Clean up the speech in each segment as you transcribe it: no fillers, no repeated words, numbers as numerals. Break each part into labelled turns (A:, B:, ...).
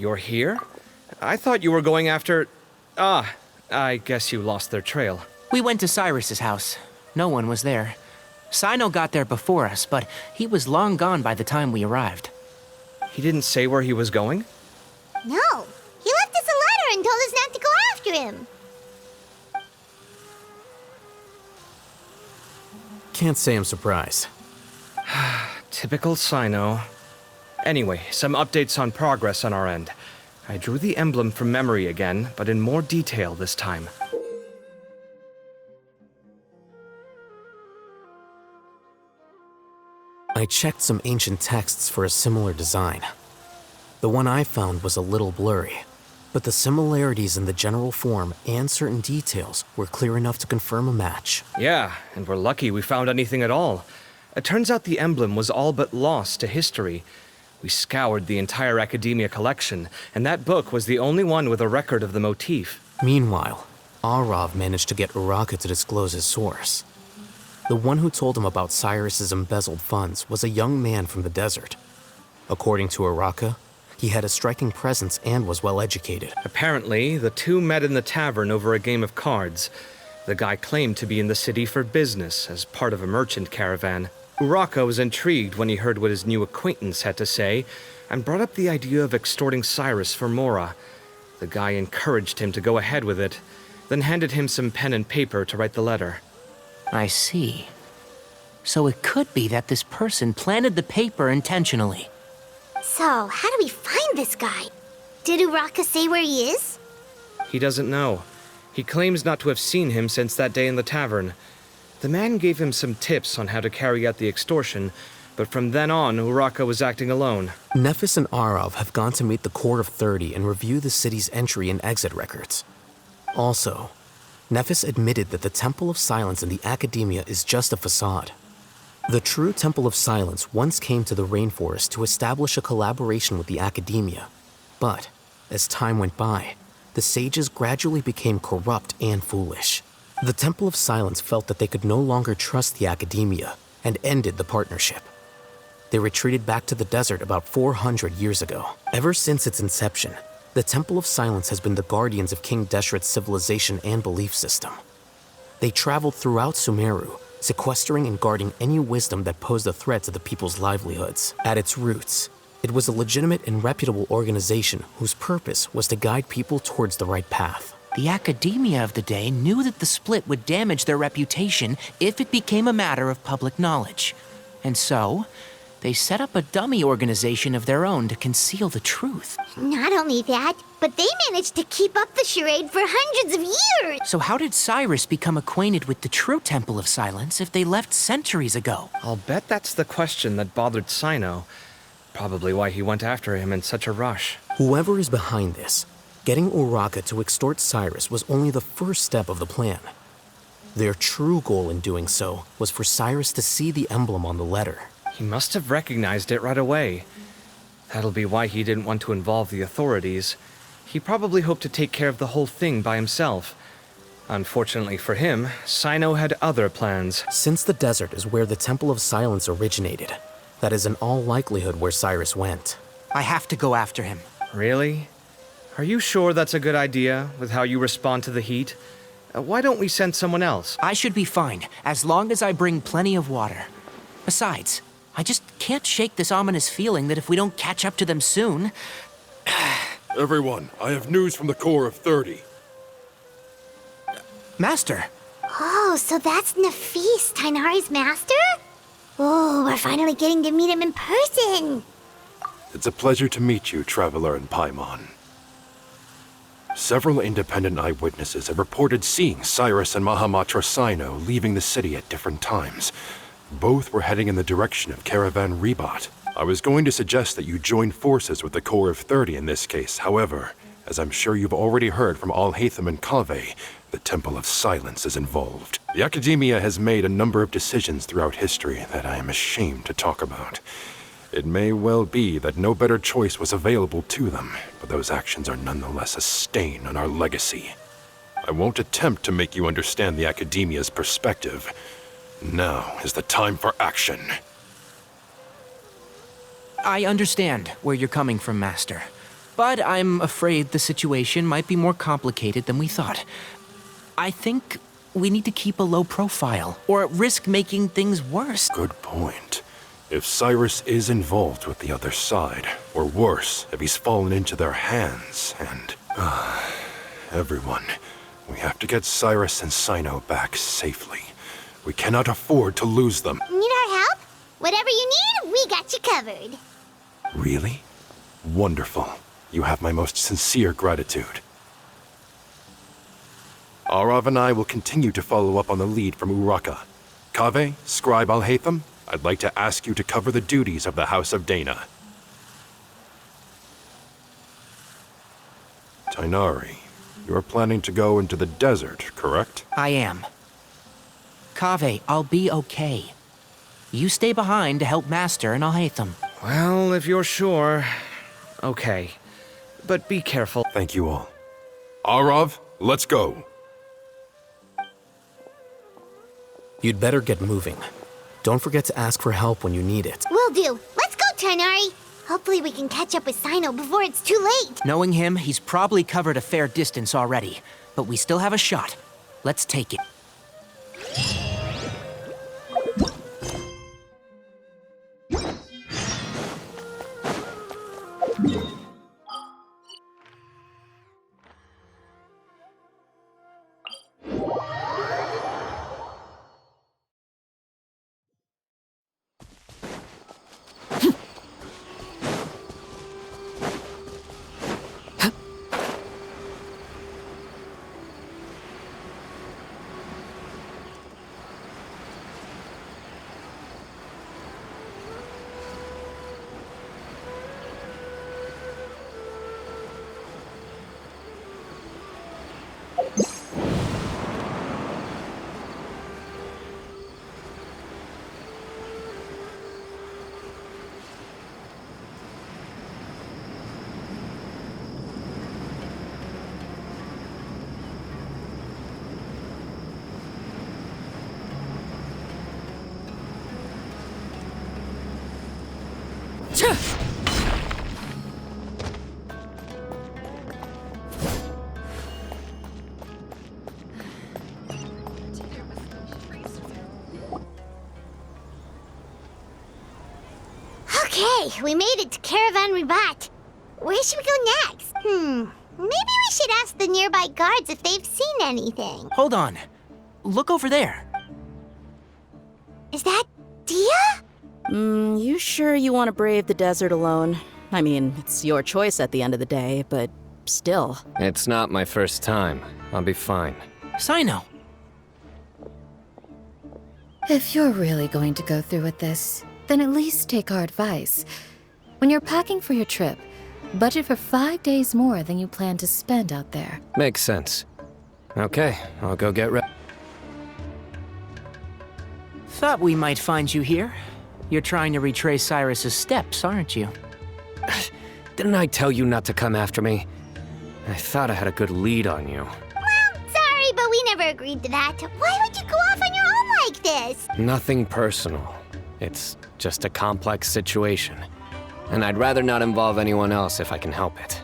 A: You're here? I thought you were going after... Ah, I guess you lost their trail.
B: We went to Cyrus's house. No one was there. Sino got there before us, but he was long gone by the time we arrived.
A: He didn't say where he was going?
C: No, he left us a letter and told us not to go after him.
D: Can't say I'm surprised.
A: Typical Sino. Anyway, some updates on progress on our end. I drew the emblem from memory again, but in more detail this time.
D: I checked some ancient texts for a similar design. The one I found was a little blurry, but the similarities in the general form and certain details were clear enough to confirm a match.
A: Yeah, and we're lucky we found anything at all. It turns out the emblem was all but lost to history. We scoured the entire Academia collection, and that book was the only one with a record of the motif.
D: Meanwhile, Arav managed to get Uraka to disclose his source. The one who told him about Cyrus's embezzled funds was a young man from the desert. According to Uraka, he had a striking presence and was well educated.
A: Apparently, the two met in the tavern over a game of cards. The guy claimed to be in the city for business as part of a merchant caravan. Uraka was intrigued when he heard what his new acquaintance had to say and brought up the idea of extorting Cyrus for Mora. The guy encouraged him to go ahead with it, then handed him some pen and paper to write the letter.
B: I see. So it could be that this person planted the paper intentionally.
C: So, how do we find this guy? Did Uraka say where he is?
A: He doesn't know. He claims not to have seen him since that day in the tavern. The man gave him some tips on how to carry out the extortion, but from then on, Uraka was acting alone.
D: Nephis and Arav have gone to meet the Court of 30 and review the city's entry and exit records. Also, Nephis admitted that the Temple of Silence in the Academia is just a facade. The true Temple of Silence once came to the rainforest to establish a collaboration with the Academia. But, as time went by, the sages gradually became corrupt and foolish. The Temple of Silence felt that they could no longer trust the Academia and ended the partnership. They retreated back to the desert about 400 years ago. Ever since its inception, the Temple of Silence has been the guardians of King Deshret's civilization and belief system. They traveled throughout Sumeru, sequestering and guarding any wisdom that posed a threat to the people's livelihoods. At its roots, it was a legitimate and reputable organization whose purpose was to guide people towards the right path.
B: The Academia of the day knew that the split would damage their reputation if it became a matter of public knowledge. And so, they set up a dummy organization of their own to conceal the truth.
C: Not only that, but they managed to keep up the charade for hundreds of years!
B: So how did Cyrus become acquainted with the true Temple of Silence if they left centuries ago?
A: I'll bet that's the question that bothered Sino. Probably why he went after him in such a rush.
D: Whoever is behind this, getting Uraka to extort Cyrus was only the first step of the plan. Their true goal in doing so was for Cyrus to see the emblem on the letter.
A: He must have recognized it right away. That'll be why he didn't want to involve the authorities. He probably hoped to take care of the whole thing by himself. Unfortunately for him, Sino had other plans.
D: Since the desert is where the Temple of Silence originated, that is in all likelihood where Cyrus went.
B: I have to go after him.
A: Really? Are you sure that's a good idea, with how you respond to the heat? Why don't we send someone else?
B: I should be fine, as long as I bring plenty of water. Besides, I just can't shake this ominous feeling that if we don't catch up to them soon...
E: Everyone, I have news from the Corps of 30.
B: Master!
C: Oh, so that's Nafis, Tainari's master? Oh, we're finally getting to meet him in person!
E: It's a pleasure to meet you, Traveler in Paimon. Several independent eyewitnesses have reported seeing Cyrus and Mahamatra Sino leaving the city at different times. Both were heading in the direction of Caravan Rebat. I was going to suggest that you join forces with the Corps of 30 in this case. However, as I'm sure you've already heard from Al-Haytham and Kaveh, the Temple of Silence is involved. The Academia has made a number of decisions throughout history that I am ashamed to talk about. It may well be that no better choice was available to them, but those actions are nonetheless a stain on our legacy. I won't attempt to make you understand the Academia's perspective. Now is the time for action.
B: I understand where you're coming from, Master. But I'm afraid the situation might be more complicated than we thought. I think we need to keep a low profile, or risk making things worse.
E: Good point. If Cyrus is involved with the other side, or worse, if he's fallen into their hands, and... everyone, we have to get Cyrus and Sino back safely. We cannot afford to lose them.
C: Need our help? Whatever you need, we got you covered.
E: Really? Wonderful. You have my most sincere gratitude. Arav and I will continue to follow up on the lead from Uraka. Kaveh, Scribe Al-Haytham, I'd like to ask you to cover the duties of the House of Dana. Tainari, you are planning to go into the desert, correct?
B: I am. Kaveh, I'll be okay. You stay behind to help Master and Al-Haytham.
A: Well, if you're sure. Okay. But be careful.
E: Thank you all. Arav, let's go.
D: You'd better get moving. Don't forget to ask for help when you need it.
C: Will do. Let's go, Tainari. Hopefully we can catch up with Sino before it's too late.
B: Knowing him, he's probably covered a fair distance already. But we still have a shot. Let's take it.
C: Okay, we made it to Caravan Ribat. Where should we go next? Maybe we should ask the nearby guards if they've seen anything.
B: Hold on. Look over there.
C: Is that Dia?
F: You sure you want to brave the desert alone? I mean, it's your choice at the end of the day, but still.
G: It's not my first time. I'll be fine.
B: Sino.
H: If you're really going to go through with this, then at least take our advice. When you're packing for your trip, budget for 5 days more than you plan to spend out there.
G: Makes sense. Okay, I'll go get ready.
B: Thought we might find you here. You're trying to retrace Cyrus's steps, aren't you?
G: Didn't I tell you not to come after me? I thought I had a good lead on you.
C: Well, sorry, but we never agreed to that. Why would you go off on your own like this?
G: Nothing personal. It's just a complex situation. And I'd rather not involve anyone else if I can help it.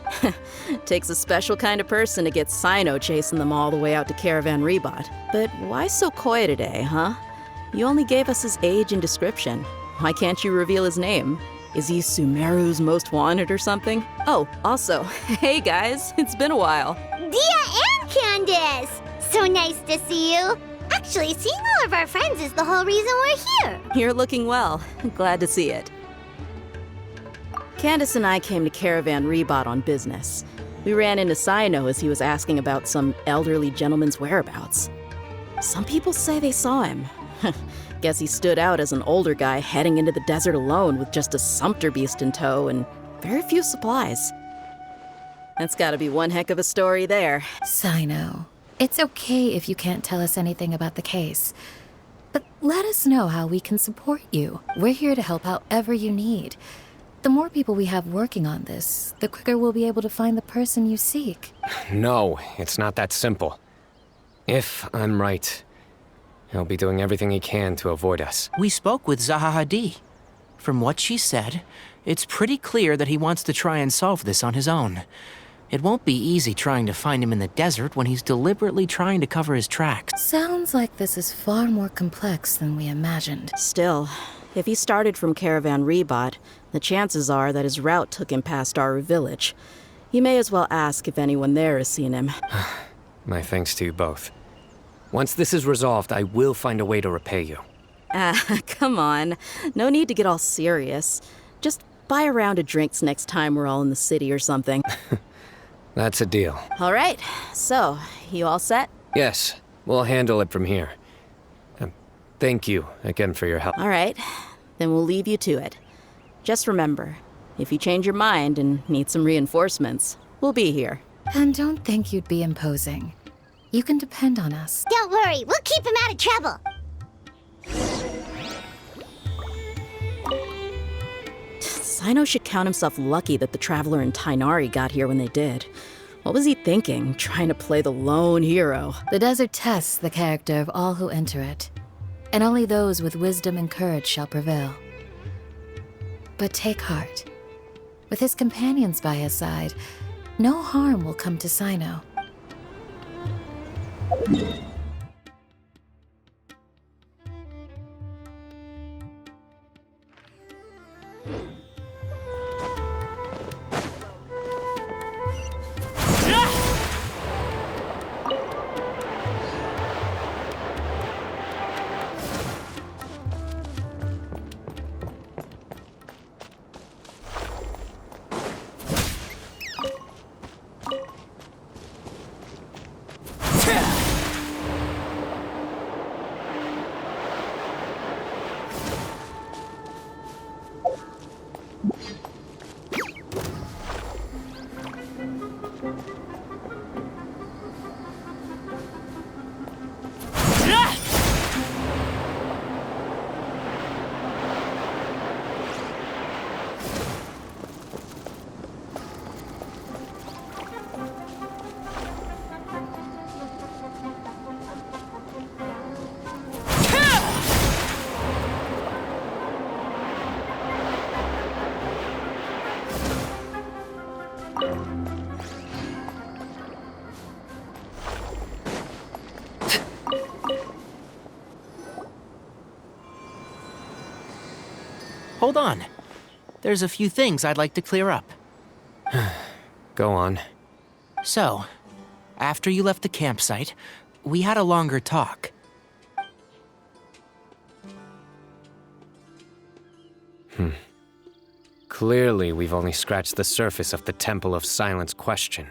F: Takes a special kind of person to get Sino chasing them all the way out to Caravan Ribat. But why so coy today, huh? You only gave us his age and description. Why can't you reveal his name? Is he Sumeru's most wanted or something? Oh, also, hey guys, it's been a while.
C: Dia and Candace! So nice to see you. Actually, seeing all of our friends is the whole reason we're here.
F: You're looking well. Glad to see it. Candace and I came to Caravan Ribat on business. We ran into Sino as he was asking about some elderly gentleman's whereabouts. Some people say they saw him. Guess he stood out as an older guy heading into the desert alone with just a sumpter beast in tow and very few supplies. That's gotta be one heck of a story there.
H: Sino, it's okay if you can't tell us anything about the case. But let us know how we can support you. We're here to help however you need. The more people we have working on this, the quicker we'll be able to find the person you seek.
G: No, it's not that simple. If I'm right, he'll be doing everything he can to avoid us.
B: We spoke with Zaha Hadid. From what she said, it's pretty clear that he wants to try and solve this on his own. It won't be easy trying to find him in the desert when he's deliberately trying to cover his tracks.
H: Sounds like this is far more complex than we imagined.
F: Still, if he started from Caravan Rebot, the chances are that his route took him past our village. You may as well ask if anyone there has seen him.
G: My thanks to you both. Once this is resolved, I will find a way to repay you.
F: Come on. No need to get all serious. Just buy a round of drinks next time we're all in the city or something.
G: That's a deal.
F: All right. So, you all set?
G: Yes, we'll handle it from here. Thank you again for your help.
F: All right. Then we'll leave you to it. Just remember, if you change your mind and need some reinforcements, we'll be here.
H: And don't think you'd be imposing. You can depend on us.
C: Don't worry, we'll keep him out of trouble.
F: Sino should count himself lucky that the Traveler and Tainari got here when they did. What was he thinking, trying to play the lone hero?
H: The desert tests the character of all who enter it, and only those with wisdom and courage shall prevail. But take heart. With his companions by his side, no harm will come to Sino.
B: Hold on. There's a few things I'd like to clear up.
G: Go on.
B: So, after you left the campsite, we had a longer talk.
G: Clearly, we've only scratched the surface of the Temple of Silence question.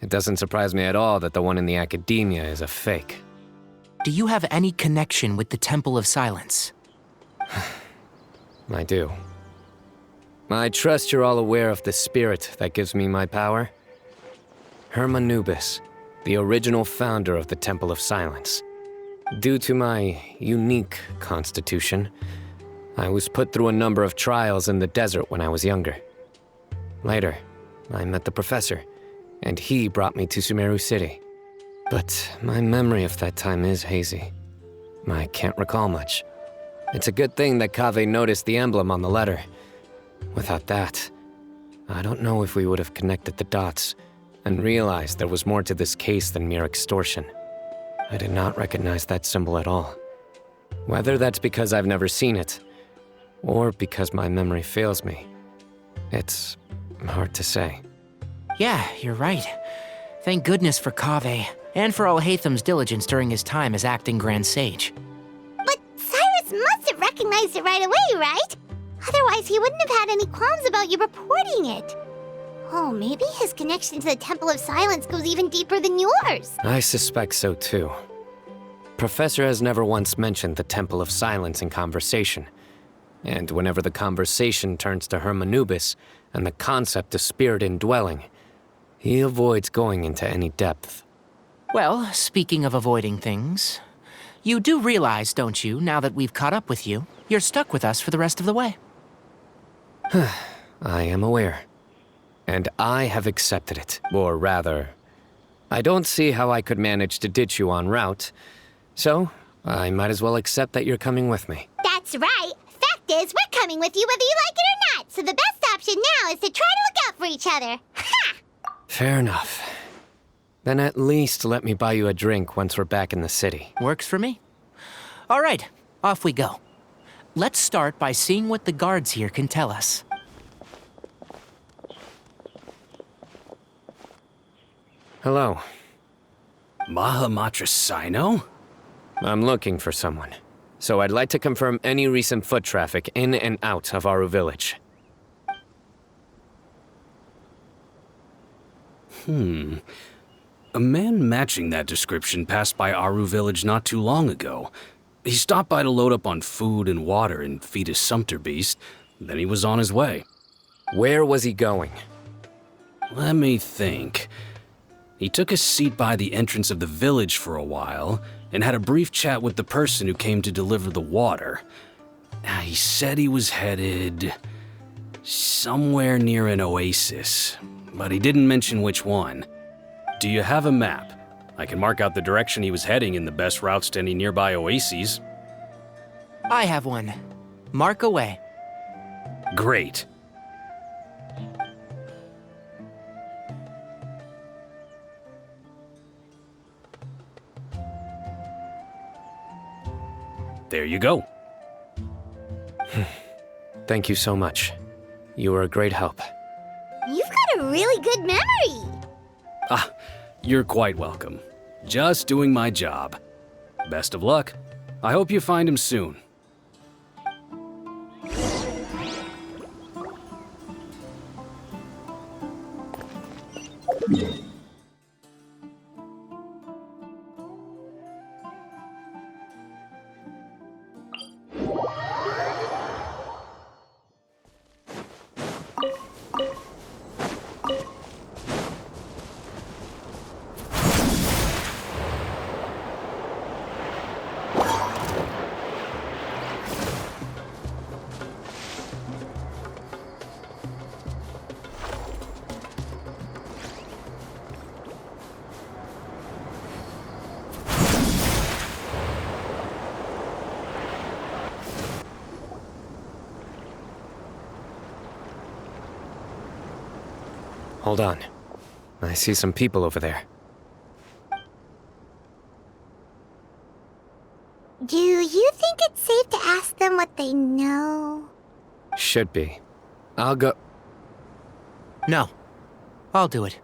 G: It doesn't surprise me at all that the one in the Academia is a fake.
B: Do you have any connection with the Temple of Silence?
G: I do. I trust you're all aware of the spirit that gives me my power. Hermanubis, the original founder of the Temple of Silence. Due to my unique constitution, I was put through a number of trials in the desert when I was younger. Later, I met the professor, and he brought me to Sumeru City. But my memory of that time is hazy. I can't recall much. It's a good thing that Kaveh noticed the emblem on the letter. Without that, I don't know if we would have connected the dots and realized there was more to this case than mere extortion. I did not recognize that symbol at all. Whether that's because I've never seen it, or because my memory fails me, it's hard to say.
B: Yeah, you're right. Thank goodness for Kaveh, and for Alhatham's diligence during his time as acting Grand Sage.
C: But Cyrus must have recognized it right away, right? Otherwise, he wouldn't have had any qualms about you reporting it. Oh, maybe his connection to the Temple of Silence goes even deeper than yours.
G: I suspect so too. Professor has never once mentioned the Temple of Silence in conversation. And whenever the conversation turns to Hermanubis and the concept of spirit indwelling, he avoids going into any depth.
B: Well, speaking of avoiding things, you do realize, don't you, now that we've caught up with you, you're stuck with us for the rest of the way?
G: I am aware. And I have accepted it. Or rather, I don't see how I could manage to ditch you en route, so I might as well accept that you're coming with me.
C: That's right. Fact is, we're coming with you whether you like it or not, so the best option now is to try to look out for each other. Ha!
G: Fair enough. Then at least let me buy you a drink once we're back in the city.
B: Works for me. All right, off we go. Let's start by seeing what the guards here can tell us.
G: Hello.
I: Mahamatra Sino?
G: I'm looking for someone. So I'd like to confirm any recent foot traffic in and out of Aru Village.
I: A man matching that description passed by Aru Village not too long ago. He stopped by to load up on food and water and feed his sumpter beast. Then he was on his way.
G: Where was he going?
I: Let me think. He took a seat by the entrance of the village for a while and had a brief chat with the person who came to deliver the water. He said he was headed somewhere near an oasis, but he didn't mention which one. Do you have a map? I can mark out the direction he was heading and the best routes to any nearby oases.
B: I have one. Mark away.
I: Great. There you go.
G: Thank you so much. You were a great help.
C: You've got a really good memory.
I: Ah, you're quite welcome. Just doing my job. Best of luck. I hope you find him soon.
G: Hold on. I see some people over there.
C: Do you think it's safe to ask them what they know?
G: Should be. I'll go.
B: No, I'll do it.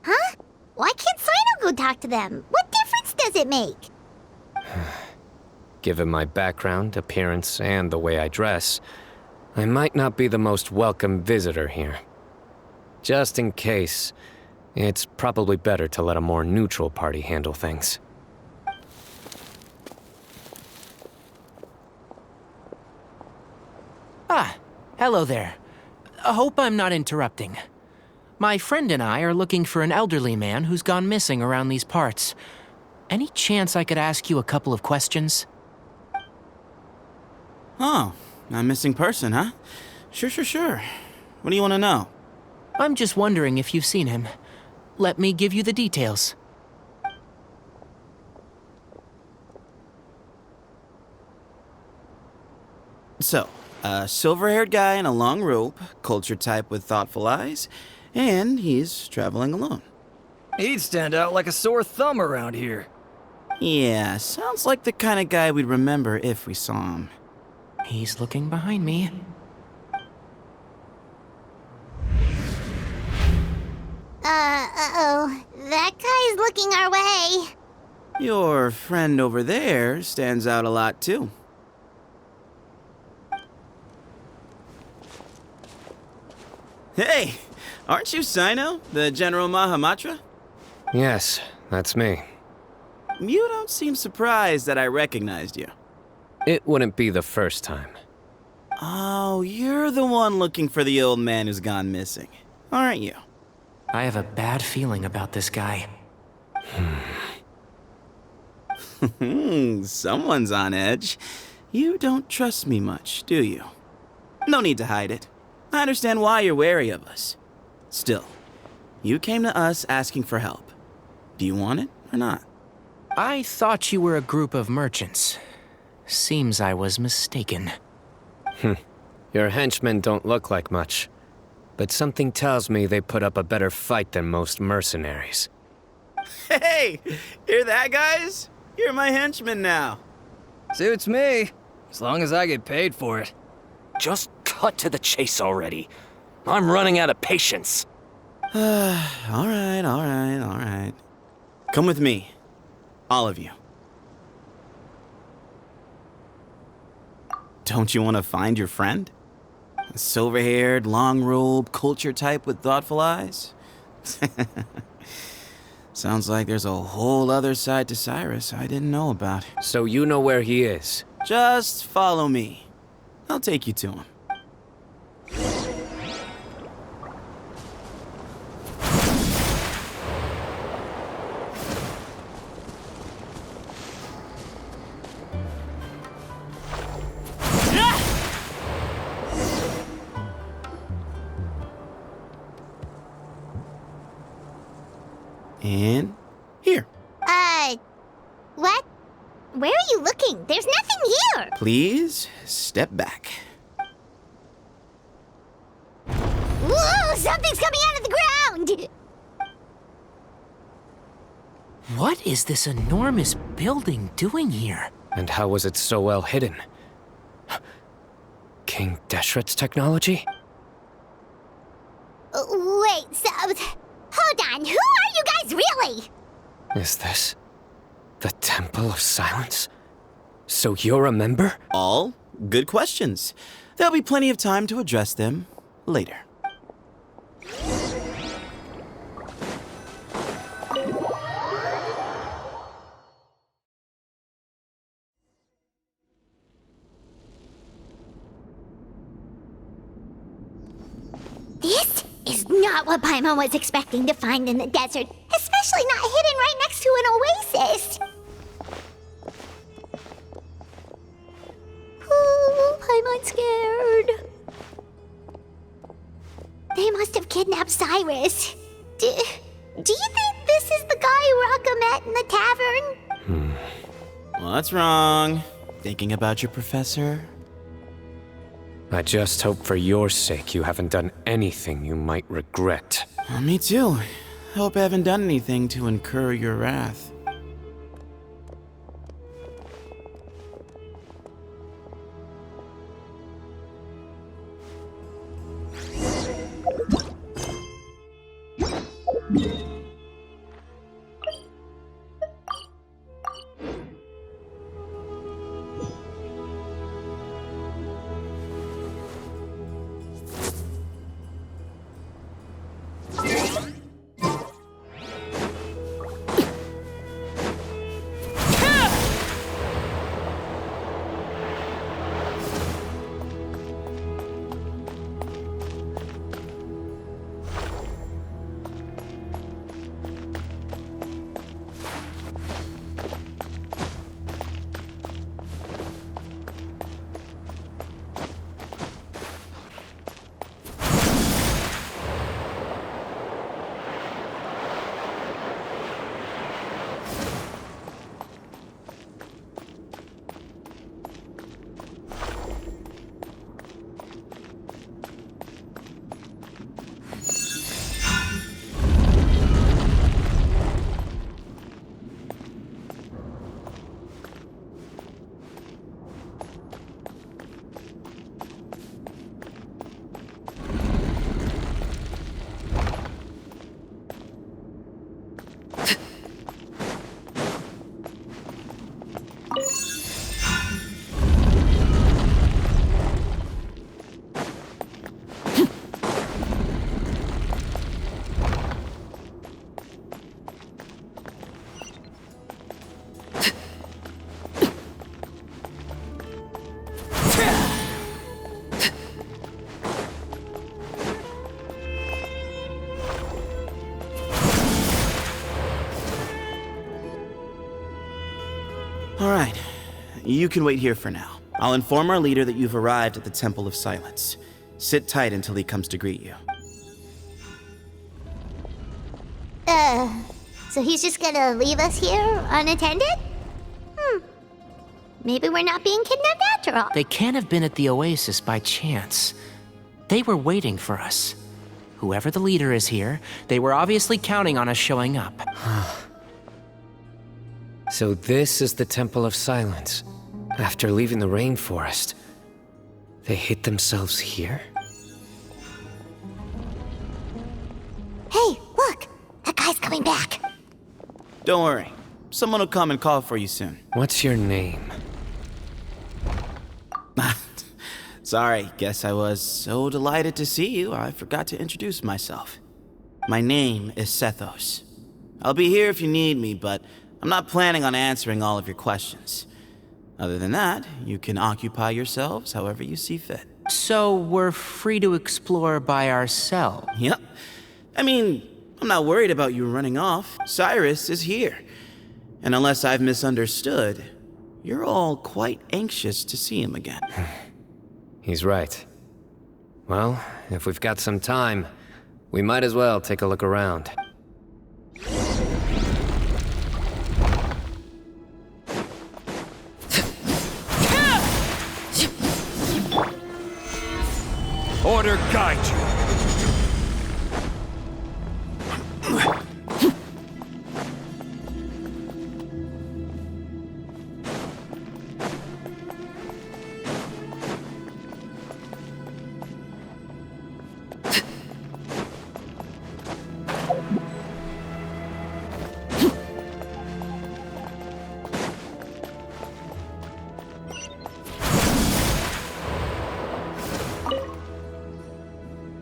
C: Huh? Why can't Sino go talk to them? What difference does it make?
G: Given my background, appearance, and the way I dress, I might not be the most welcome visitor here. Just in case, it's probably better to let a more neutral party handle things.
B: Ah, hello there. I hope I'm not interrupting. My friend and I are looking for an elderly man who's gone missing around these parts. Any chance I could ask you a couple of questions?
J: Oh, a missing person, huh? Sure. What do you want to know?
B: I'm just wondering if you've seen him. Let me give you the details.
J: So, a silver-haired guy in a long robe, culture type with thoughtful eyes, and he's traveling alone.
K: He'd stand out like a sore thumb around here.
J: Yeah, sounds like the kind of guy we'd remember if we saw him.
B: He's looking behind me.
C: Uh-oh. That guy's looking our way.
J: Your friend over there stands out a lot, too. Hey, aren't you Sino, the General Mahamatra?
G: Yes, that's me.
J: You don't seem surprised that I recognized you.
G: It wouldn't be the first time.
J: Oh, you're the one looking for the old man who's gone missing, aren't you?
B: I have a bad feeling about this guy.
J: Someone's on edge. You don't trust me much, do you? No need to hide it. I understand why you're wary of us. Still, you came to us asking for help. Do you want it or not?
B: I thought you were a group of merchants. Seems I was mistaken.
G: Your henchmen don't look like much, but something tells me they put up a better fight than most mercenaries.
J: Hey! Hear that, guys? You're my henchmen now.
K: Suits me, as long as I get paid for it.
L: Just cut to the chase already. I'm running out of patience.
J: All right. Come with me. All of you. Don't you want to find your friend? A silver-haired, long-robed, culture type with thoughtful eyes? Sounds like there's a whole other side to Cyrus I didn't know about.
G: So you know where he is?
J: Just follow me. I'll take you to him. And here.
C: What? Where are you looking? There's nothing here!
J: Please step back.
C: Whoa! Something's coming out of the ground!
B: What is this enormous building doing here?
G: And how was it so well hidden? King Deshret's technology?
C: Wait, so... Hold on, who are you guys really?
G: Is this the Temple of Silence? So you're a member?
J: All good questions. There'll be plenty of time to address them later.
C: This is not what Paimon was expecting to find in the desert, especially not hidden right next to an oasis. Ooh, Paimon's scared. They must have kidnapped Cyrus. Do you think this is the guy Raka met in the tavern?
J: What's wrong? Thinking about your professor?
G: I just hope for your sake you haven't done anything you might regret.
J: Me too. Hope I haven't done anything to incur your wrath. All right, you can wait here for now. I'll inform our leader that you've arrived at the Temple of Silence. Sit tight until he comes to greet you.
C: So he's just gonna leave us here unattended? Maybe we're not being kidnapped after all.
B: They can't have been at the Oasis by chance. They were waiting for us. Whoever the leader is here, they were obviously counting on us showing up.
G: So this is the Temple of Silence. After leaving the rainforest, they hid themselves here?
C: Hey, look! That guy's coming back.
J: Don't worry. Someone will come and call for you soon.
G: What's your name?
J: Sorry, guess I was so delighted to see you, I forgot to introduce myself. My name is Sethos. I'll be here if you need me, but I'm not planning on answering all of your questions. Other than that, you can occupy yourselves however you see fit.
B: So we're free to explore by ourselves?
J: Yep. I mean, I'm not worried about you running off. Cyrus is here. And unless I've misunderstood, you're all quite anxious to see him again.
G: He's right. Well, if we've got some time, we might as well take a look around.
L: Order guide you.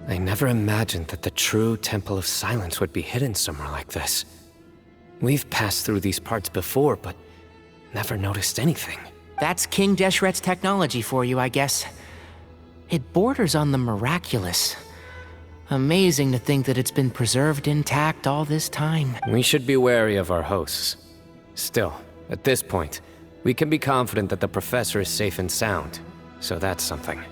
G: I never imagined that the true Temple of Silence would be hidden somewhere like this. We've passed through these parts before, but never noticed anything.
B: That's King Deshret's technology for you, I guess. It borders on the miraculous. Amazing to think that it's been preserved intact all this time.
G: We should be wary of our hosts. Still, at this point, we can be confident that the professor is safe and sound, so that's something.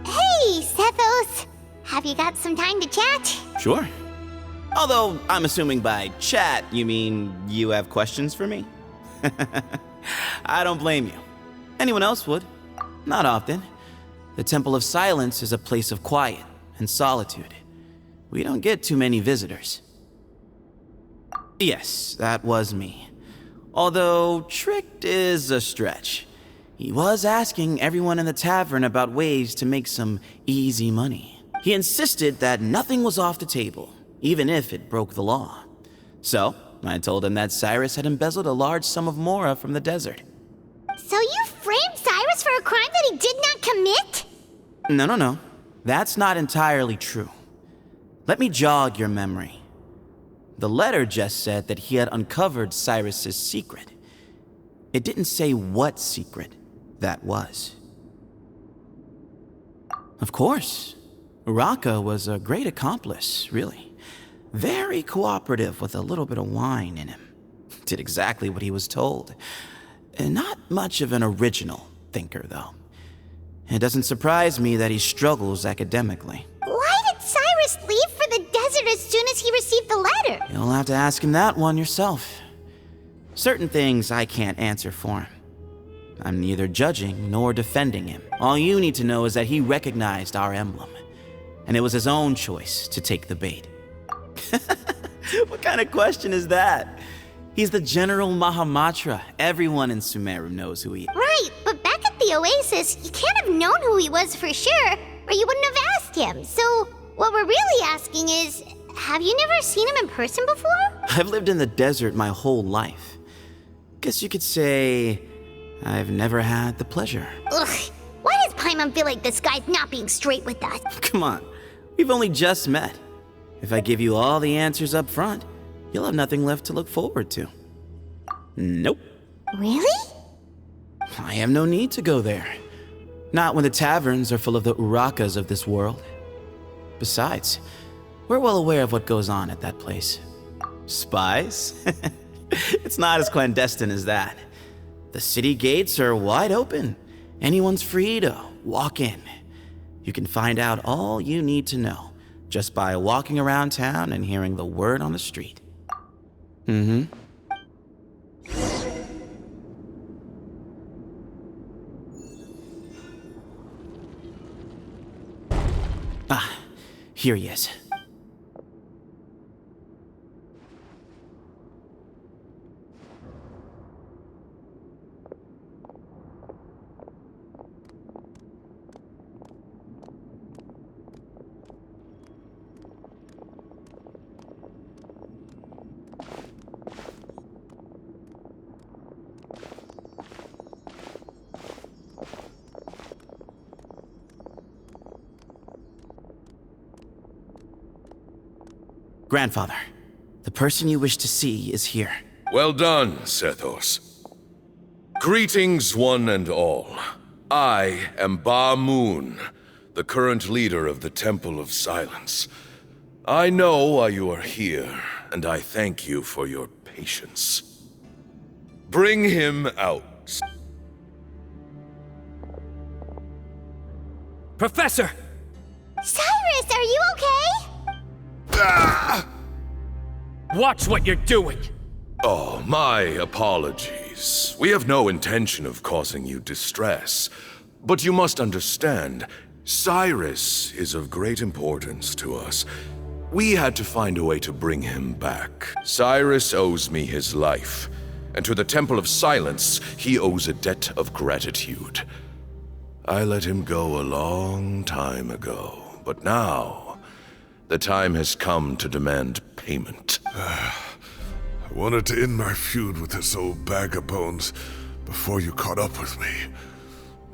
C: Hey, Sethos! Have you got some time to chat?
J: Sure. Although, I'm assuming by chat, you mean you have questions for me? I don't blame you. Anyone else would. Not often. The Temple of Silence is a place of quiet and solitude. We don't get too many visitors. Yes, that was me. Although, tricked is a stretch. He was asking everyone in the tavern about ways to make some easy money. He insisted that nothing was off the table, even if it broke the law. So, I told him that Cyrus had embezzled a large sum of mora from the desert.
C: So you framed Cyrus for a crime that he did not commit?
J: No. That's not entirely true. Let me jog your memory. The letter just said that he had uncovered Cyrus's secret. It didn't say what secret that was. Of course, Uraka was a great accomplice, really. Very cooperative with a little bit of wine in him. Did exactly what he was told. And not much of an original thinker, though. It doesn't surprise me that he struggles academically.
C: Why did Cyrus leave for the desert as soon as he received the letter?
J: You'll have to ask him that one yourself. Certain things I can't answer for him. I'm neither judging nor defending him. All you need to know is that he recognized our emblem, and it was his own choice to take the bait. What kind of question is that? He's the General Mahamatra. Everyone in Sumeru knows who he is.
C: Right, but back at the Oasis, you can't have known who he was for sure, or you wouldn't have asked him. So, what we're really asking is, have you never seen him in person before?
J: I've lived in the desert my whole life. Guess you could say I've never had the pleasure.
C: Ugh, why does Paimon feel like this guy's not being straight with us?
J: Come on, we've only just met. If I give you all the answers up front, you'll have nothing left to look forward to. Nope.
C: Really?
J: I have no need to go there. Not when the taverns are full of the Urakas of this world. Besides, we're well aware of what goes on at that place. Spies? It's not as clandestine as that. The city gates are wide open, Anyone's free to walk in. You can find out all you need to know just by walking around town and hearing the word on the street. Ah, here he is. Grandfather, the person you wish to see is here.
M: Well done, Sethos. Greetings, one and all. I am Ba Moon, the current leader of the Temple of Silence. I know why you are here, and I thank you for your patience. Bring him out.
G: Professor!
C: Cyrus, are you okay?
G: Watch what you're doing!
M: Oh, my apologies. We have no intention of causing you distress. But you must understand, Cyrus is of great importance to us. We had to find a way to bring him back. Cyrus owes me his life, and to the Temple of Silence, he owes a debt of gratitude. I let him go a long time ago, but now the time has come to demand payment.
N: I wanted to end my feud with this old bag of bones before you caught up with me.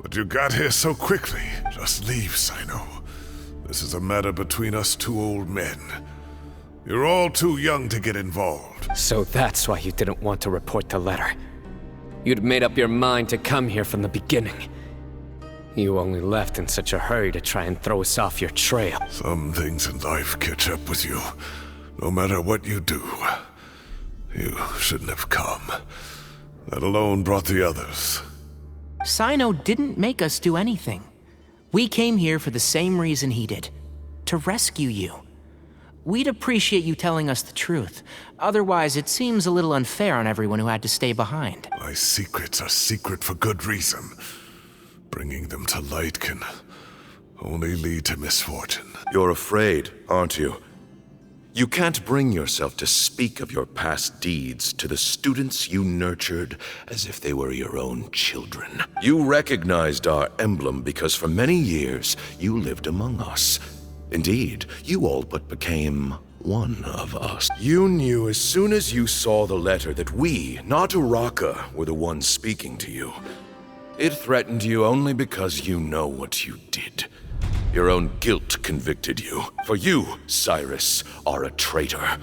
N: But you got here so quickly. Just leave, Sino. This is a matter between us two old men. You're all too young to get involved.
G: So that's why you didn't want to report the letter. You'd made up your mind to come here from the beginning. You only left in such a hurry to try and throw us off your trail.
N: Some things in life catch up with you, no matter what you do. You shouldn't have come. That alone brought the others.
B: Sino didn't make us do anything. We came here for the same reason he did. To rescue you. We'd appreciate you telling us the truth. Otherwise, it seems a little unfair on everyone who had to stay behind.
N: My secrets are secret for good reason. Bringing them to light can only lead to misfortune.
M: You're afraid, aren't you? You can't bring yourself to speak of your past deeds to the students you nurtured as if they were your own children. You recognized our emblem because for many years you lived among us. Indeed, you all but became one of us. You knew as soon as you saw the letter that we, not Uraka, were the ones speaking to you. It threatened you only because you know what you did. Your own guilt convicted you. For you, Cyrus, are a traitor.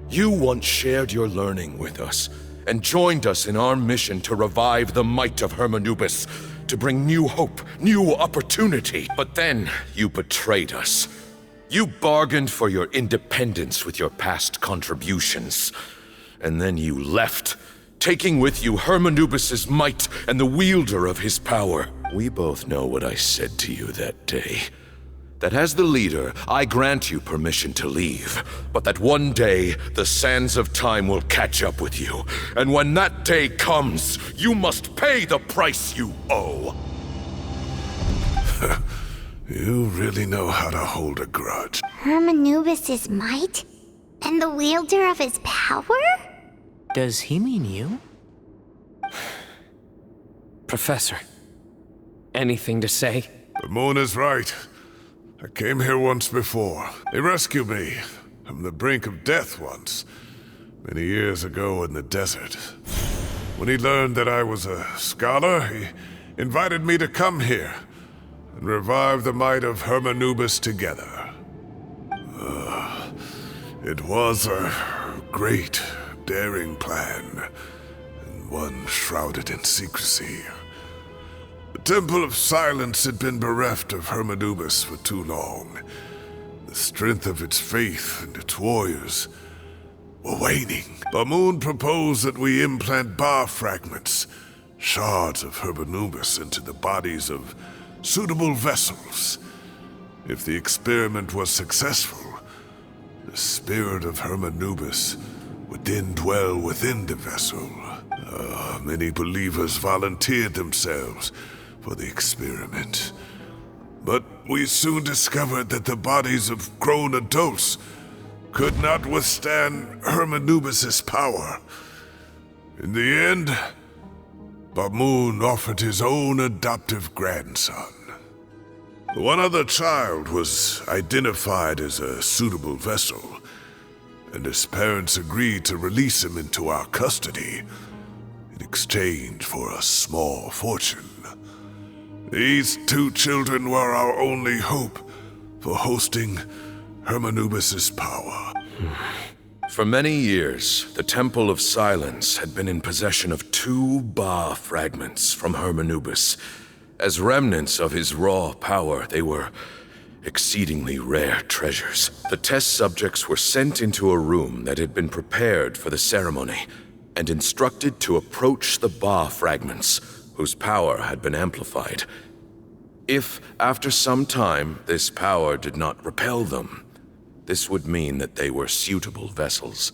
M: You once shared your learning with us, and joined us in our mission to revive the might of Hermanubis, to bring new hope, new opportunity. But then, you betrayed us. You bargained for your independence with your past contributions. And then you left, taking with you Hermanubis' might and the wielder of his power. We both know what I said to you that day. That as the leader, I grant you permission to leave, but that one day, the sands of time will catch up with you. And when that day comes, you must pay the price you owe.
N: You really know how to hold a grudge.
C: Hermanubis' might? And the wielder of his power?
B: Does he mean you?
G: Professor, anything to say?
N: The moon is right. I came here once before. He rescued me from the brink of death once, many years ago in the desert. When he learned that I was a scholar, he invited me to come here and revive the might of Hermanubis together. It was a great, daring plan, and one shrouded in secrecy. The Temple of Silence had been bereft of Hermanubis for too long. The strength of its faith and its warriors were waning. Bamoon proposed that we implant bar fragments shards of Hermanubis into the bodies of suitable vessels. If the experiment was successful, the spirit of Hermanubis would then dwell within the vessel. Many believers volunteered themselves for the experiment. But we soon discovered that the bodies of grown adults could not withstand Hermanubis' power. In the end, Bamoon offered his own adoptive grandson. One other child was identified as a suitable vessel, and his parents agreed to release him into our custody in exchange for a small fortune. These two children were our only hope for hosting Hermanubis' power.
M: For many years, the Temple of Silence had been in possession of 2 Ba fragments from Hermanubis. As remnants of his raw power, they were exceedingly rare treasures. The test subjects were sent into a room that had been prepared for the ceremony and instructed to approach the Ba fragments, whose power had been amplified. If, after some time, this power did not repel them, this would mean that they were suitable vessels.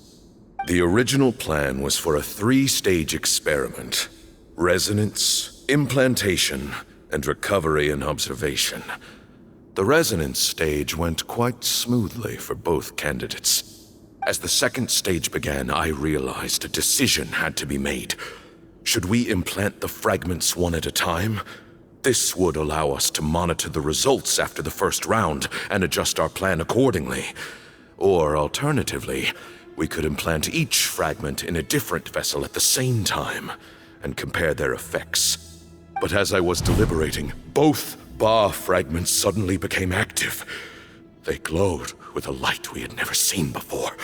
M: The original plan was for a 3-stage experiment: resonance, implantation, and recovery and observation. The resonance stage went quite smoothly for both candidates. As the 2nd stage began, I realized a decision had to be made. Should we implant the fragments one at a time? This would allow us to monitor the results after the first round and adjust our plan accordingly. Or alternatively, we could implant each fragment in a different vessel at the same time and compare their effects. But as I was deliberating, both Ba fragments suddenly became active. They glowed with a light we had never seen before.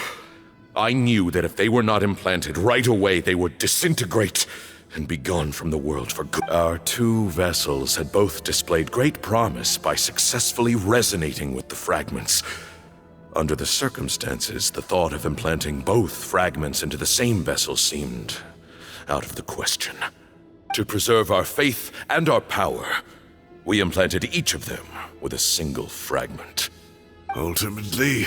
M: I knew that if they were not implanted right away, they would disintegrate and be gone from the world for good. Our 2 vessels had both displayed great promise by successfully resonating with the fragments. Under the circumstances, the thought of implanting both fragments into the same vessel seemed out of the question. To preserve our faith and our power, we implanted each of them with a single fragment.
N: Ultimately,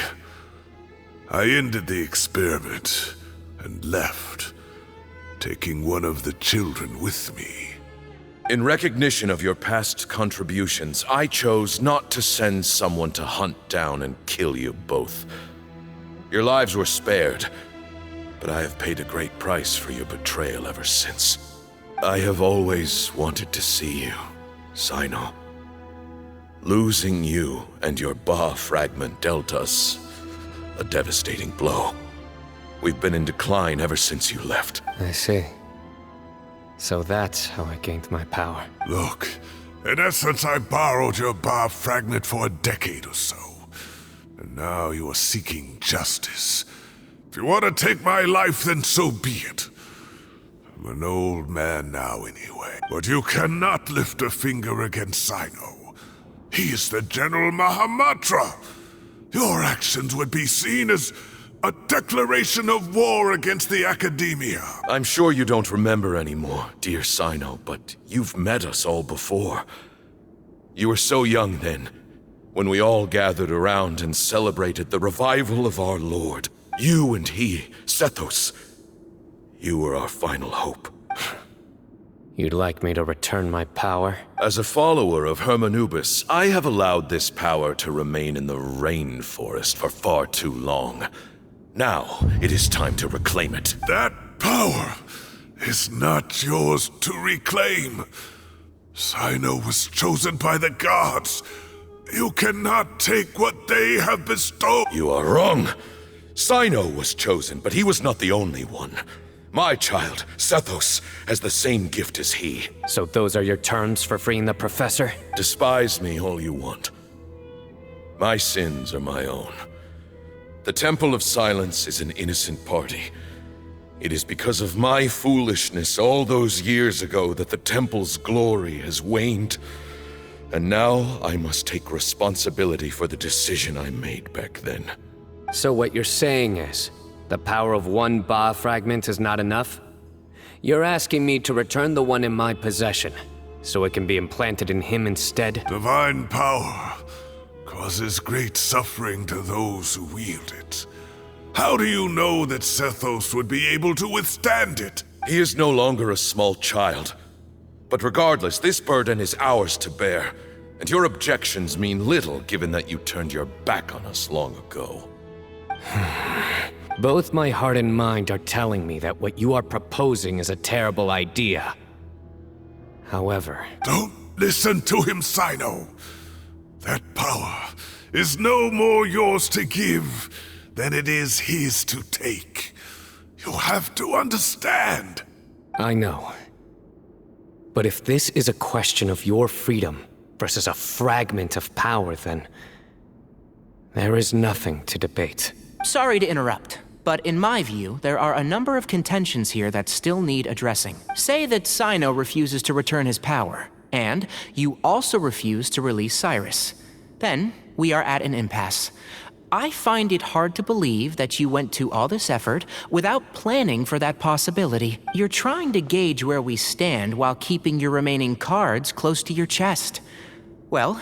N: I ended the experiment and left, taking one of the children with me.
M: In recognition of your past contributions, I chose not to send someone to hunt down and kill you both. Your lives were spared, but I have paid a great price for your betrayal ever since. I have always wanted to see you, Sino. Losing you and your Ba fragment dealt us a devastating blow. We've been in decline ever since you left.
G: I see. So that's how I gained my power.
N: Look, in essence, I borrowed your Ba fragment for a decade or so. And now you are seeking justice. If you want to take my life, then so be it. I'm an old man now anyway. But you cannot lift a finger against Sino. He is the General Mahamatra. Your actions would be seen as a declaration of war against the Academia.
M: I'm sure you don't remember anymore, dear Sino, but you've met us all before. You were so young then, when we all gathered around and celebrated the revival of our Lord. You and he, Sethos, you were our final hope.
G: You'd like me to return my power?
M: As a follower of Hermanubis, I have allowed this power to remain in the rainforest for far too long. Now, it is time to reclaim it.
N: That power is not yours to reclaim. Sino was chosen by the gods. You cannot take what they have bestowed.
M: You are wrong. Sino was chosen, but he was not the only one. My child, Sethos, has the same gift as he.
G: So those are your terms for freeing the professor?
M: Despise me all you want. My sins are my own. The Temple of Silence is an innocent party. It is because of my foolishness all those years ago that the Temple's glory has waned. And now I must take responsibility for the decision I made back then.
G: So what you're saying is, the power of one Ba fragment is not enough? You're asking me to return the one in my possession, so it can be implanted in him instead?
N: Divine power causes great suffering to those who wield it. How do you know that Sethos would be able to withstand it?
M: He is no longer a small child. But regardless, this burden is ours to bear, and your objections mean little given that you turned your back on us long ago.
G: Both my heart and mind are telling me that what you are proposing is a terrible idea. However...
N: Don't listen to him, Sino. That power is no more yours to give than it is his to take. You have to understand.
G: I know. But if this is a question of your freedom versus a fragment of power, then there is nothing to debate.
B: Sorry to interrupt, but in my view, there are a number of contentions here that still need addressing. Say that Sino refuses to return his power, and you also refuse to release Cyrus. Then, we are at an impasse. I find it hard to believe that you went to all this effort without planning for that possibility. You're trying to gauge where we stand while keeping your remaining cards close to your chest. Well,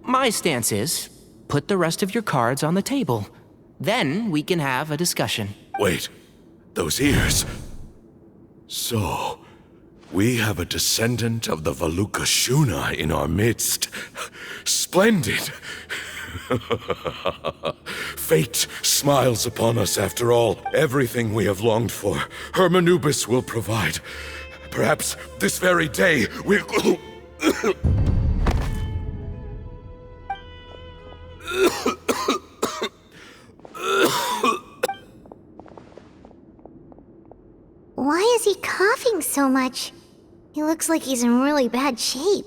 B: my stance is, put the rest of your cards on the table. Then we can have a discussion.
M: Wait, those ears. So, we have a descendant of the Valukashuna in our midst. Splendid! Fate smiles upon us after all. Everything we have longed for, Hermanubis will provide. Perhaps this very day we'll...
C: Why is he coughing so much? He looks like he's in really bad shape.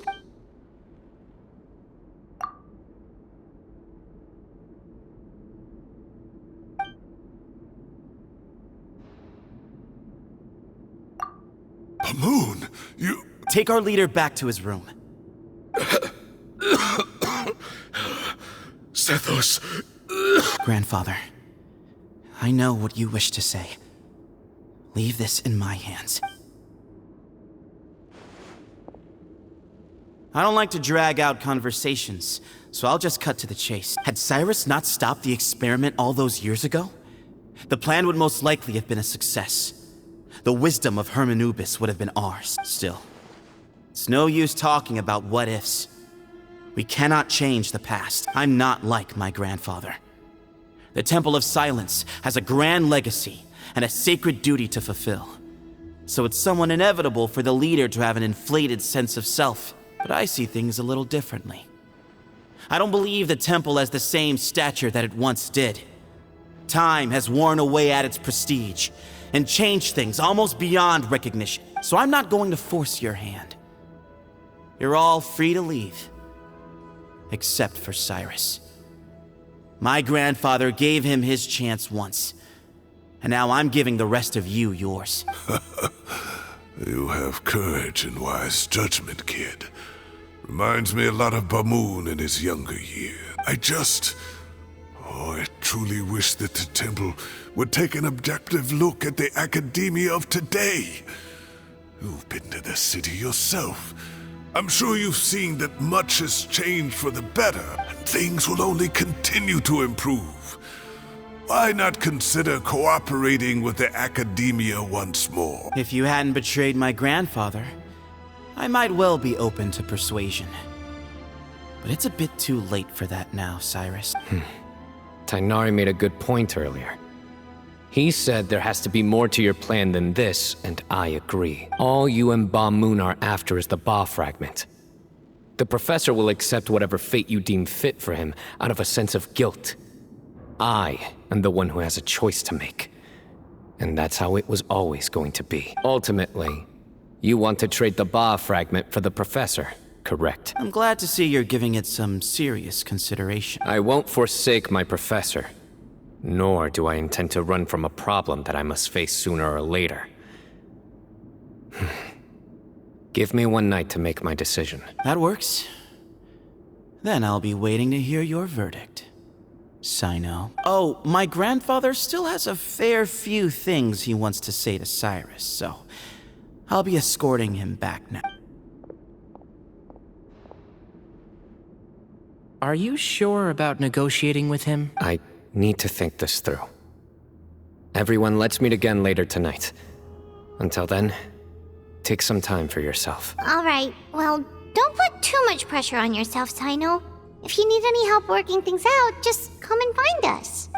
N: Pamoon, you...
J: Take our leader back to his room.
M: Sethos...
J: Grandfather, I know what you wish to say. Leave this in my hands. I don't like to drag out conversations, so I'll just cut to the chase. Had Cyrus not stopped the experiment all those years ago, the plan would most likely have been a success. The wisdom of Hermanubis would have been ours. Still, it's no use talking about what-ifs. We cannot change the past. I'm not like my grandfather. The Temple of Silence has a grand legacy and a sacred duty to fulfill. So it's somewhat inevitable for the leader to have an inflated sense of self. But I see things a little differently. I don't believe the temple has the same stature that it once did. Time has worn away at its prestige and changed things almost beyond recognition. So I'm not going to force your hand. You're all free to leave. Except for Cyrus. My grandfather gave him his chance once. And now I'm giving the rest of you yours.
N: You have courage and wise judgment, kid. Reminds me a lot of Bamoon in his younger years. I truly wish that the temple would take an objective look at the academia of today. You've been to the city yourself. I'm sure you've seen that much has changed for the better, and things will only continue to improve. Why not consider cooperating with the academia once more?
J: If you hadn't betrayed my grandfather, I might well be open to persuasion. But it's a bit too late for that now, Cyrus.
G: Tainari made a good point earlier. He said there has to be more to your plan than this, and I agree. All you and Ba Moon are after is the Ba fragment. The professor will accept whatever fate you deem fit for him out of a sense of guilt. I am the one who has a choice to make. And that's how it was always going to be. Ultimately, you want to trade the Ba fragment for the professor, correct?
J: I'm glad to see you're giving it some serious consideration.
G: I won't forsake my professor. Nor do I intend to run from a problem that I must face sooner or later. Give me one night to make my decision.
J: That works. Then I'll be waiting to hear your verdict. Sino. Oh, my grandfather still has a fair few things he wants to say to Cyrus, so I'll be escorting him back now.
B: Are you sure about negotiating with him?
G: I need to think this through. Everyone, let's meet again later tonight. Until then, take some time for yourself.
C: Alright, well, don't put too much pressure on yourself, Sino. If you need any help working things out, just come and find us.